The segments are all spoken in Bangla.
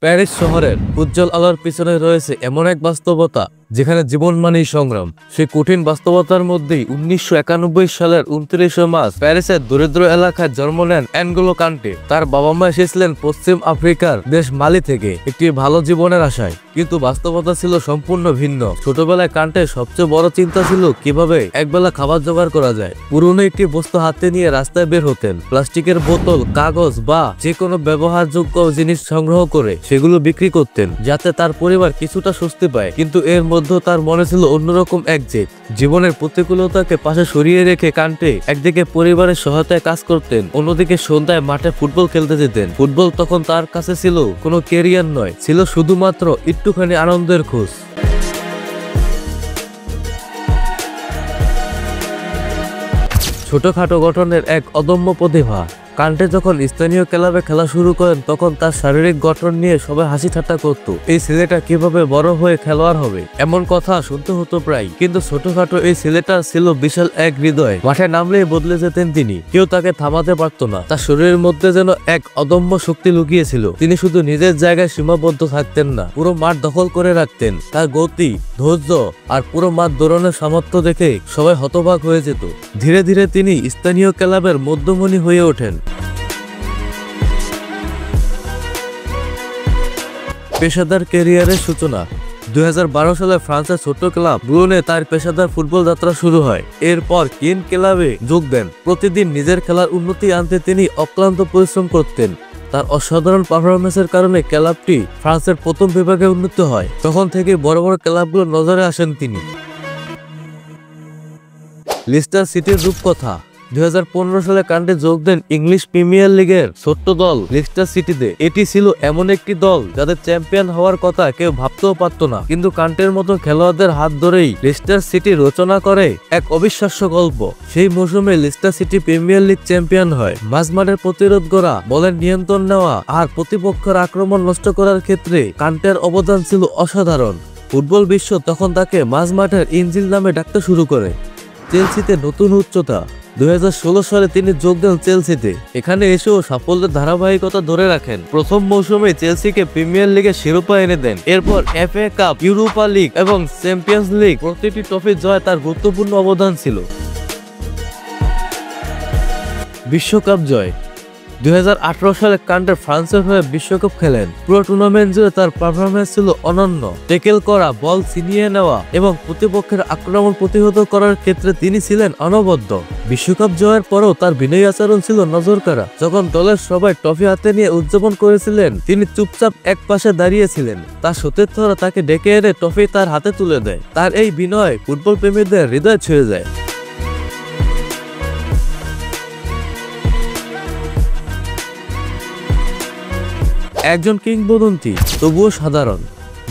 প্যারিস শহরের উজ্জ্বল আলোর পিছনে রয়েছে এমন এক বাস্তবতা যেখানে জীবন মানেই সংগ্রাম। সেই কঠিন বাস্তবতার মধ্যেই 1991 সালের 29 মার্চ প্যারিসের দরিদ্র এলাকায় জন্ম নেন অ্যানগোলো কান্টে। তার বাবা মা এসেছিলেন পশ্চিম আফ্রিকার দেশ মালি থেকে একটি ভালো জীবনের আশায়, কিন্তু বাস্তবতা ছিল সম্পূর্ণ ভিন্ন। ছোটবেলায় কান্টের সবচেয়ে বড় চিন্তা ছিল কিভাবে একবেলা খাবার জোগাড় করা যায়। পুরনো একটি বস্তু হাতে নিয়ে রাস্তায় বের হতেন, প্লাস্টিকের বোতল, কাগজ বা যে কোনো ব্যবহারযোগ্য জিনিস সংগ্রহ করে সেগুলো বিক্রি করতেন যাতে তার পরিবার কিছুটা স্বস্তি পায়। কিন্তু এর মধ্যে তার মনে ছিল অন্যরকম এক জেদ। জীবনের প্রতিকূলতাকে পাশে সরিয়ে রেখে কান্টে একদিকে পরিবারের সহায়তায় কাজ করতেন, অন্যদিকে সন্ধ্যায় মাঠে ফুটবল খেলতে যেতেন। ফুটবল তখন তার কাছে ছিল কোনো ক্যারিয়ার নয়, ছিল শুধুমাত্র একটুখানি আনন্দের খোঁজ। ছোটখাটো গঠনের এক অদম্য প্রতিভা। কান্টে যখন স্থানীয় ক্লাবে খেলা শুরু করেন তখন তার শারীরিক গঠন নিয়ে সবাই হাসি ঠাট্টা করত। এই ছেলেটা কিভাবে বড় হয়ে খেলোয়াড় হবে, এমন কথা শুনতে হতো প্রায়। কিন্তু ছোটখাটো এই ছেলেটার ছিল বিশাল এক হৃদয়। মাঠে নামলেই বদলে যেতেন তিনি, কেউ তাকে থামাতে পারত না। তার শরীরের মধ্যে যেন এক অদম্য শক্তি লুকিয়েছিল। তিনি শুধু নিজের জায়গায় সীমাবদ্ধ থাকতেন না, পুরো মাঠ দখল করে রাখতেন। তার গতি, ধৈর্য আর পুরো মাঠ দৌড়ানোর সামর্থ্য দেখে সবাই হতবাক হয়ে যেত। ধীরে ধীরে তিনি স্থানীয় ক্লাবের মধ্যমণি হয়ে ওঠেন। পেশাদার ক্যারিয়ারের সূচনা 2012 সালে ফ্রান্সের ছোট্ট ক্লাব ব্রুনে তার পেশাদার ফুটবল যাত্রা শুরু হয়। এরপর কেন ক্লাবে যোগ দেন। প্রতিদিন নিজের খেলার উন্নতি আনতে তিনি অক্লান্ত পরিশ্রম করতেন। তার অসাধারণ পারফরমেন্সের কারণে ক্লাবটি ফ্রান্সের প্রথম বিভাগে উন্নীত হয়। তখন থেকে বড় বড় ক্লাবগুলো নজরে আসেন তিনি। লিস্টার সিটির রূপকথা 2015 সালে কান্টে যোগ দেন ইংলিশ প্রিমিয়ার লিগের ছোট্ট দল লিস্টার সিটিতে। এটি ছিল এমন একটি দল যাদের চ্যাম্পিয়ন হওয়ার কথা কেউ ভাবতেও পারত না, কিন্তু কান্টের মতো খেলোয়াড়দের হাত ধরেই লিস্টার সিটি রচনা করে এক অবিশ্বাস্য গল্প। সেই মৌসুমে Lister city premier league champion হয়। মাঝমাঠের প্রতিরোধ গড়া, বলের নিয়ন্ত্রণ নেওয়া আর প্রতিপক্ষের আক্রমণ নষ্ট করার ক্ষেত্রে কান্টের অবদান ছিল অসাধারণ। ফুটবল বিশ্ব তখন তাকে মাঝমাঠের ইঞ্জিন নামে ডাকতে শুরু করে। চেলসিতে নতুন উচ্চতা 2016 সালে তিনি যোগ দেন চেলসিতে। এখানে এসেও সাফল্যের ধারাবাহিকতা ধরে রাখেন। প্রথম মৌসুমে চেলসিকে প্রিমিয়ার লিগের শিরোপা এনে দেন। এরপর FA কাপ, ইউরোপা লিগ এবং চ্যাম্পিয়ন্স লিগ প্রতিটি ট্রফি জয় তার গুরুত্বপূর্ণ অবদান ছিল। বিশ্বকাপ জয় 2018 সালে কান্টে ফ্রান্সের হয়ে বিশ্বকাপ খেলেন। পুরো টুর্নামেন্ট জুড়ে তার পারফরমেন্স ছিল অনন্য। ট্যাকেল করা, বল ছিনিয়ে নেওয়া এবং প্রতিপক্ষের আক্রমণ প্রতিহত করার ক্ষেত্রে তিনি ছিলেন অনবদ্য। বিশ্বকাপ জয়ের পরও তার বিনয়ী আচরণ ছিল নজরকাড়া। যখন দলের সবাই ট্রফি হাতে নিয়ে উদযাপন করেছিলেন তিনি চুপচাপ এক পাশে দাঁড়িয়েছিলেন। তার সতীর্থরা তাকে ডেকে এনে ট্রফি তার হাতে তুলে দেয়। তার এই বিনয় ফুটবল প্রেমীদের হৃদয় ছুঁয়ে যায়। একজন কিংবদন্তি, তবুও সাধারণ।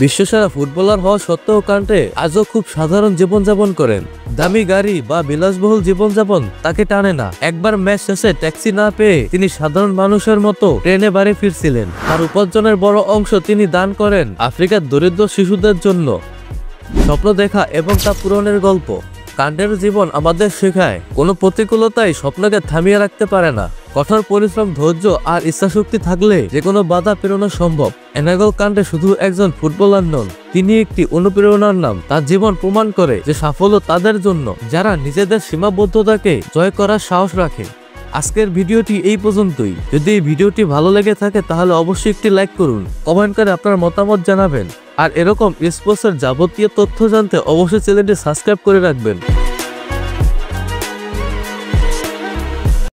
বিশ্বসেরা ফুটবলার হওয়া সত্ত্বেও কান্টে আজও খুব সাধারণ জীবনযাপন করেন। দামি গাড়ি বা বিলাসবহুল জীবনযাপন তাকে টানে না। একবার ম্যাচ শেষে ট্যাক্সি না পেয়ে তিনি সাধারণ মানুষের মতো ট্রেনে বাড়ি ফিরছিলেন। তার উপার্জনের বড় অংশ তিনি দান করেন আফ্রিকার দরিদ্র শিশুদের জন্য। স্বপ্ন দেখা এবং তা পূরণের গল্প। কান্টের জীবন আমাদের শেখায় কোনো প্রতিকূলতাই স্বপ্নকে থামিয়ে রাখতে পারে না। কঠোর পরিশ্রম, ধৈর্য আর ইচ্ছাশক্তি থাকলে যে কোনো বাধা পেরোনো সম্ভব। অ্যানগোলো কান্টে শুধু একজন ফুটবলার নন, তিনি একটি অনুপ্রেরণার নাম। তার জীবন প্রমাণ করে যে সাফল্য তাদের জন্য যারা নিজেদের সীমাবদ্ধতাকে জয় করার সাহস রাখে। আজকের ভিডিওটি এই পর্যন্তই। যদি এই ভিডিওটি ভালো লেগে থাকে তাহলে অবশ্যই একটি লাইক করুন, কমেন্ট করে আপনার মতামত জানাবেন। আর এরকম স্পোর্টসের যাবতীয় তথ্য জানতে অবশ্যই চ্যানেলটি সাবস্ক্রাইব করে রাখবেন।